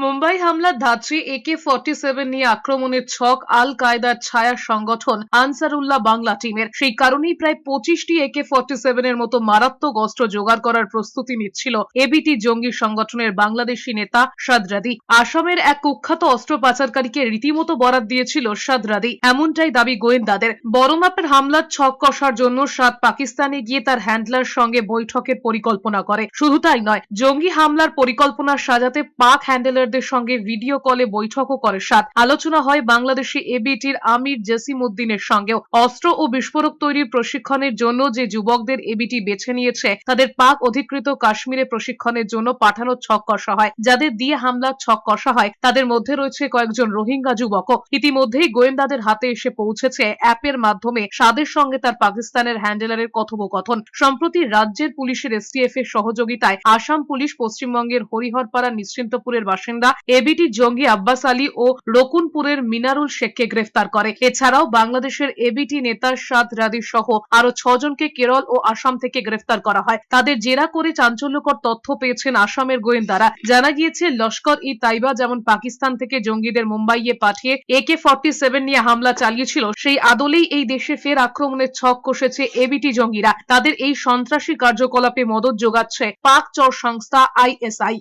মুম্বাই হামলার ধাত্রী AK-47 নিয়ে আক্রমণের ছক আল কায়দার ছায়া সংগঠন আনসারুল্লাহ বাংলা টিমের। সেই কারণেই প্রায় 25টি AK-47 এর মতো মারাত্মক অস্ত্র জোগাড় করার প্রস্তুতি নিচ্ছিল এবিটি জঙ্গি সংগঠনের বাংলাদেশি নেতা সাদরাদি। আসামের এক কুখ্যাত অস্ত্র পাচারকারীকে রীতিমতো বরাত দিয়েছিল সাদরাদি, এমনটাই দাবি গোয়েন্দাদের। বড় মাপের হামলার ছক কষার জন্য সাদ পাকিস্তানে গিয়ে তার হ্যান্ডলার সঙ্গে বৈঠকের পরিকল্পনা করে। শুধু তাই নয়, জঙ্গি হামলার পরিকল্পনা সাজাতে পাক হ্যান্ডলারদের সঙ্গে ভিডিও কলে বৈঠকও করে সাদ। আলোচনা হয় বাংলাদেশি এবিটির আমির জসিম উদ্দিনের সঙ্গেও। অস্ত্র ও বিস্ফোরক তৈরির প্রশিক্ষণের জন্য যে যুবকদের এবিটি বেছে নিয়েছে তাদের পাক অধিকৃত কাশ্মীরে প্রশিক্ষণের জন্য পাঠানোর ছক কষা হয়। যাদের দিয়ে হামলার ছক কষা হয় তাদের মধ্যে রয়েছে কয়েকজন রোহিঙ্গা যুবকও। ইতিমধ্যেই গোয়েন্দাদের হাতে এসে পৌঁছেছে অ্যাপের মাধ্যমে সাদের সঙ্গে তার পাকিস্তানের হ্যান্ডলারের কথোপকথন। সম্প্রতি রাজ্যের পুলিশের STF এর সহযোগিতায় আসাম পুলিশ পশ্চিমবঙ্গের হরিহরপাড়া নিশ্চিন্তপুরের বাসিন্দা এবিটি জঙ্গি আব্বাস আলী ও রকুনপুরের মিনারুল শেখকে গ্রেফতার করে। এছাড়াও বাংলাদেশের এবিটি নেতা সাদ রাদি সহ আরো 6 জনকে কেরল ও আসাম থেকে গ্রেফতার করা হয়। তাদের জেরা করে চাঞ্চল্যকর তথ্য পেয়েছেন আসামের গোয়েন্দারা। জানা গিয়েছে লস্কর-ই-তাইবা যেমন পাকিস্তান থেকে জঙ্গিদের মুম্বাইয়ে পাঠিয়ে AK-47 নিয়ে হামলা চালিয়েছিল, সেই আদলেই এই দেশে ফের আক্রমণের ছক কষেছে এবিটি জঙ্গিরা। তাদের এই সন্ত্রাসী কার্যকলাপে মদত যোগাচ্ছে পাক চর সংস্থা ISI।